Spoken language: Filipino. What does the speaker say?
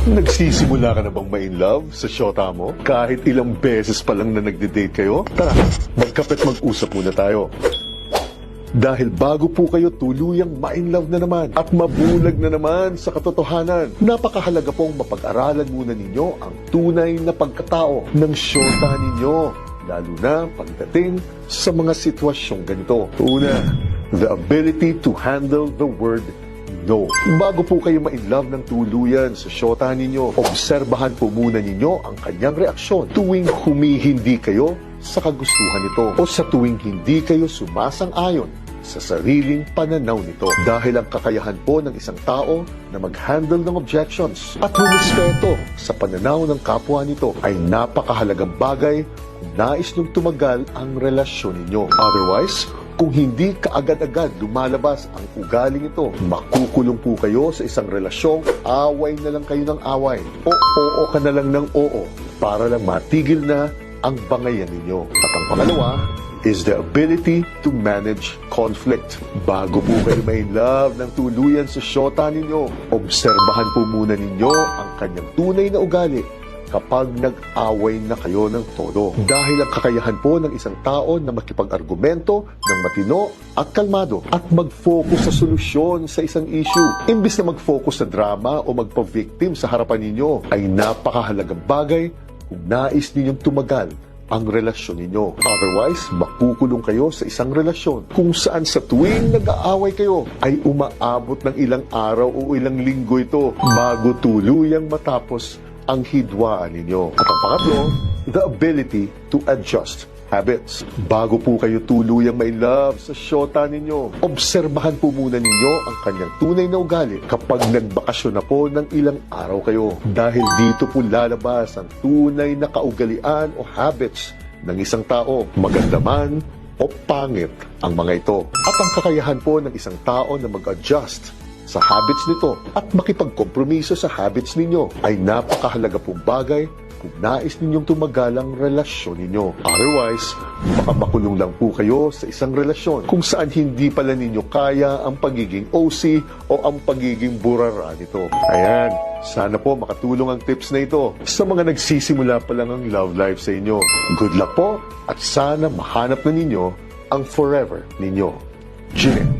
Nagsisimula ka na bang ma-inlove sa syota mo? Kahit ilang beses pa lang na nagde-date kayo? Tara, magkape't mag-usap muna tayo. Dahil bago po kayo tuluyang ma-inlove na naman at mabulag na naman sa katotohanan, napakahalaga pong mapag-aralan muna ninyo ang tunay na pagkatao ng syota ninyo, lalo na pagdating sa mga sitwasyong ganito. Una, the ability to handle the word no. Bago po kayo ma-inlove ng tuluyan sa syota ninyo, obserbahan po muna ninyo ang kanyang reaksyon tuwing humihindi kayo sa kagustuhan nito o sa tuwing hindi kayo sumasang-ayon sa sariling pananaw nito. Dahil ang kakayahan po ng isang tao na mag-handle ng objections at rumispeto sa pananaw ng kapwa nito ay napakahalagang bagay kung nais niyong tumagal ang relasyon ninyo. Otherwise, kung hindi kaagad-agad lumalabas ang ugaling ito, makukulong po kayo sa isang relasyong away na lang kayo ng away o oo ka na lang ng oo para lang matigil na ang bangayan ninyo. At ang pangalawa is the ability to manage conflict. Bago po kayo ma-inlove ng tuluyan sa syota ninyo, obserbahan po muna ninyo ang kanyang tunay na ugali kapag nag-away na kayo ng todo. Dahil ang kakayahan po ng isang tao na makipag-argumento ng matino at kalmado at mag-focus sa solusyon sa isang issue, imbis na mag-focus sa drama o magpa-victim sa harapan ninyo, ay napakahalagang bagay kung nais ninyong tumagal ang relasyon ninyo. Otherwise, makukulong kayo sa isang relasyon kung saan sa tuwing nag-aaway kayo ay umaabot ng ilang araw o ilang linggo ito bago tuluyang matapos ang hidwaan ninyo. At ang pangatlo, the ability to adjust habits. Bago po kayo tuluyang ma-inlove sa syota ninyo, obserbahan po muna ninyo ang kanyang tunay na ugali kapag nagbakasyon na po ng ilang araw kayo. Dahil dito po lalabas ang tunay na kaugalian o habits ng isang tao, maganda man o pangit ang mga ito. At ang kakayahan po ng isang tao na mag-adjust sa habits nito at makipagkompromiso sa habits ninyo ay napakahalaga pong bagay kung nais ninyong tumagal ang relasyon ninyo. Otherwise, baka makulong lang po kayo sa isang relasyon kung saan hindi pala ninyo kaya ang pagiging OC o ang pagiging burara nito. Ayan, sana po makatulong ang tips na ito sa mga nagsisimula pa lang ang love life sa inyo. Good luck po at sana mahanap na ninyo ang forever ninyo. Jeanette.